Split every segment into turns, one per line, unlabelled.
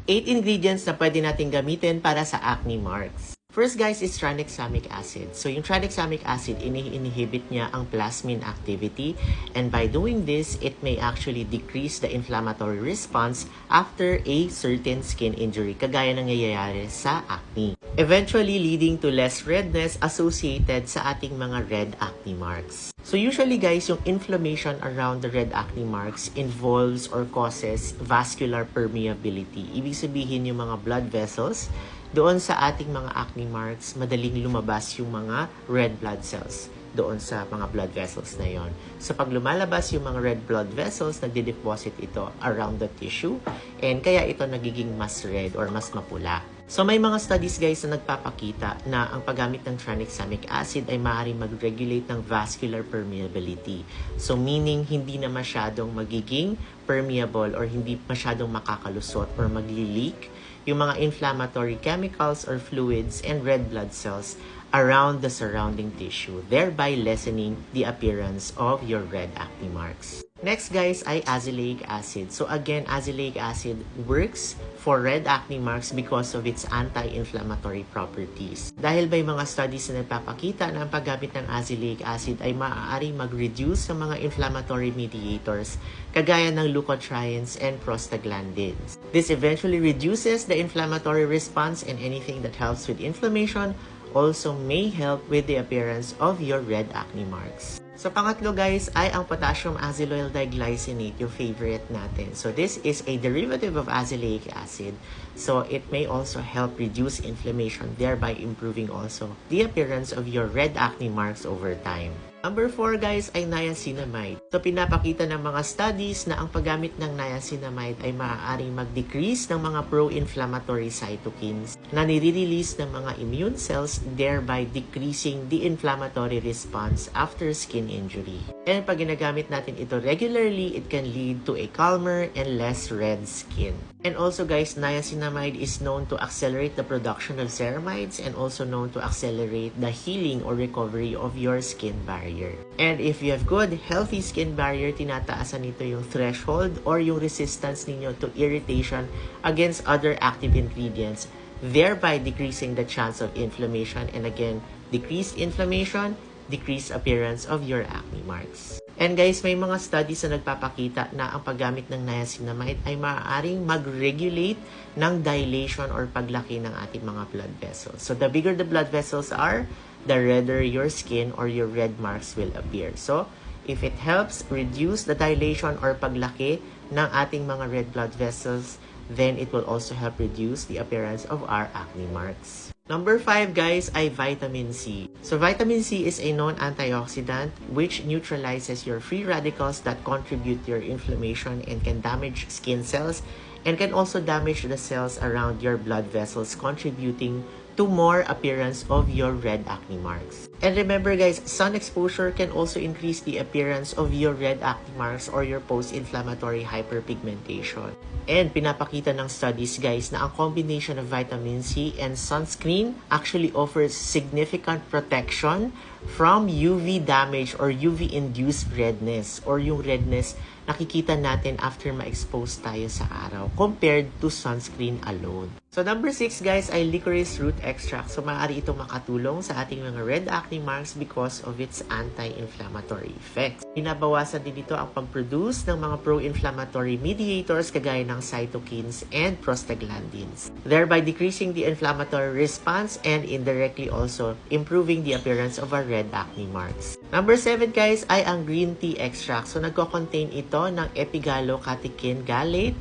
8 ingredients na pwede natin gamitin para sa acne marks. First guys is tranexamic acid. So yung tranexamic acid, inhibit niya ang plasmin activity, and by doing this, it may actually decrease the inflammatory response after a certain skin injury, kagaya ng nangyayari sa acne, eventually leading to less redness associated sa ating mga red acne marks. So usually guys, yung inflammation around the red acne marks involves or causes vascular permeability. Ibig sabihin yung mga blood vessels doon sa ating mga acne marks, madaling lumabas yung mga red blood cells doon sa mga blood vessels na yon. So pag lumalabas yung mga red blood vessels, nagde-deposit ito around the tissue, and kaya ito nagiging mas red or mas mapula. So may mga studies guys na nagpapakita na ang paggamit ng tranexamic acid ay maaaring mag-regulate ng vascular permeability. So meaning hindi na masyadong magiging permeable or hindi masyadong makakalusot or magli-leak yung mga inflammatory chemicals or fluids and red blood cells around the surrounding tissue, thereby lessening the appearance of your red acne marks. Next guys ay azelaic acid. So again, azelaic acid works for red acne marks because of its anti-inflammatory properties. Dahil may mga studies na nagpapakita na ang paggamit ng azelaic acid ay maaaring mag-reduce ng mga inflammatory mediators kagaya ng leukotrienes and prostaglandins. This eventually reduces the inflammatory response, and anything that helps with inflammation also may help with the appearance of your red acne marks. So pangatlo guys ay ang potassium azelaic diglycinate, yung favorite natin. So this is a derivative of azelaic acid. So it may also help reduce inflammation, thereby improving also the appearance of your red acne marks over time. Number 4 guys ay niacinamide. So pinapakita ng mga studies na ang paggamit ng niacinamide ay maaaring mag-decrease ng mga pro-inflammatory cytokines na nire-release ng mga immune cells, thereby decreasing the inflammatory response after skin injury. And pag ginagamit natin ito regularly, it can lead to a calmer and less red skin. And also guys, niacinamide is known to accelerate the production of ceramides and also known to accelerate the healing or recovery of your skin barrier. And if you have good, healthy skin barrier, tinataasan nito yung threshold or yung resistance ninyo to irritation against other active ingredients, thereby decreasing the chance of inflammation. And again, decreased inflammation, decreased appearance of your acne marks. And guys, may mga studies na nagpapakita na ang paggamit ng niacinamide ay maaaring mag-regulate ng dilation or paglaki ng ating mga blood vessels. So the bigger the blood vessels are, the redder your skin or your red marks will appear. So if it helps reduce the dilation or paglaki ng ating mga red blood vessels, then it will also help reduce the appearance of our acne marks. Number 5 guys ay vitamin C. So vitamin C is a known antioxidant which neutralizes your free radicals that contribute to your inflammation and can damage skin cells and can also damage the cells around your blood vessels, contributing to more appearance of your red acne marks. And remember guys, sun exposure can also increase the appearance of your red acne marks or your post-inflammatory hyperpigmentation. And pinapakita ng studies guys na ang combination of vitamin C and sunscreen actually offers significant protection from UV damage or UV-induced redness or yung redness nakikita natin after ma-expose tayo sa araw compared to sunscreen alone. So number 6 guys ay licorice root extract. So maaari itong makatulong sa ating mga red acne marks because of its anti-inflammatory effects. Binabawasan din ito ang pag-produce ng mga pro-inflammatory mediators kagaya ng cytokines and prostaglandins, thereby decreasing the inflammatory response and indirectly also improving the appearance of our red acne marks. Number 7 guys ay ang green tea extract. So nagko-contain ito ng epigallocatechin gallate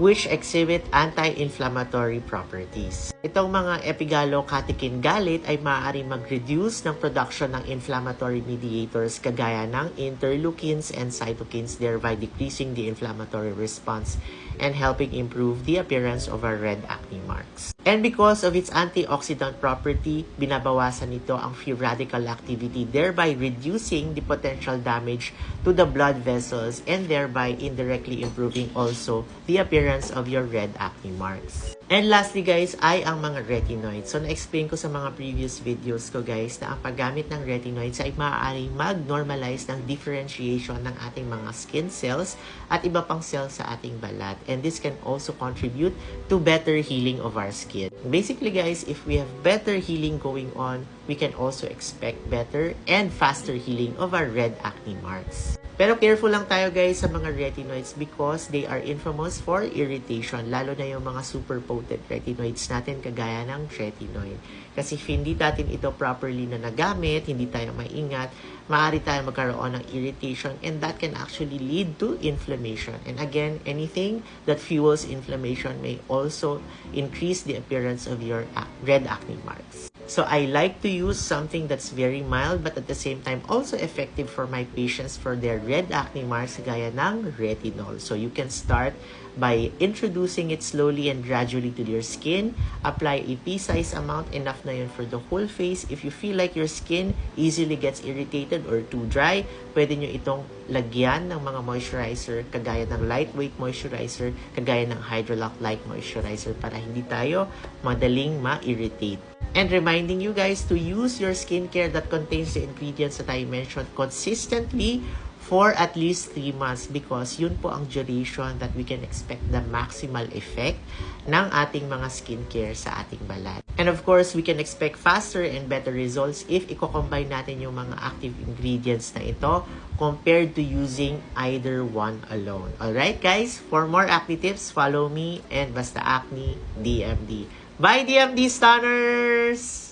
which exhibit anti-inflammatory properties. Itong mga epigallocatechin gallate ay maaaring mag-reduce ng production ng inflammatory mediators kagaya ng interleukins and cytokines, thereby decreasing the inflammatory response and helping improve the appearance of our red acne marks. And because of its antioxidant property, binabawasan nito ang free radical activity, thereby reducing the potential damage to the blood vessels and thereby indirectly improving also the appearance of your red acne marks. And lastly guys, ay ang mga retinoids. So na-explain ko sa mga previous videos ko guys na ang paggamit ng retinoids ay maaaring mag-normalize ng differentiation ng ating mga skin cells at iba pang cells sa ating balat. And this can also contribute to better healing of our skin. Basically guys, if we have better healing going on, we can also expect better and faster healing of our red acne marks. Pero careful lang tayo guys sa mga retinoids because they are infamous for irritation, lalo na yung mga super potent retinoids natin kagaya ng retinoid. Kasi if hindi natin ito properly na nagamit, hindi tayo maingat, maaari tayo magkaroon ng irritation and that can actually lead to inflammation. And again, anything that fuels inflammation may also increase the appearance of your red acne marks. So I like to use something that's very mild but at the same time also effective for my patients for their red acne marks gaya ng retinol. So you can start by introducing it slowly and gradually to your skin. Apply a pea-sized amount, enough na yun for the whole face. If you feel like your skin easily gets irritated or too dry, pwede nyo itong lagyan ng mga moisturizer kagaya ng lightweight moisturizer, kagaya ng Hydrolock Light Moisturizer para hindi tayo madaling ma-irritate. And reminding you guys to use your skincare that contains the ingredients that I mentioned consistently for at least 3 months because yun po ang duration that we can expect the maximal effect ng ating mga skincare sa ating balat. And of course, we can expect faster and better results if i-combine natin yung mga active ingredients na ito compared to using either one alone. Alright guys, for more acne tips, follow me and Basta Acne DMD. Bye DMD Stunners!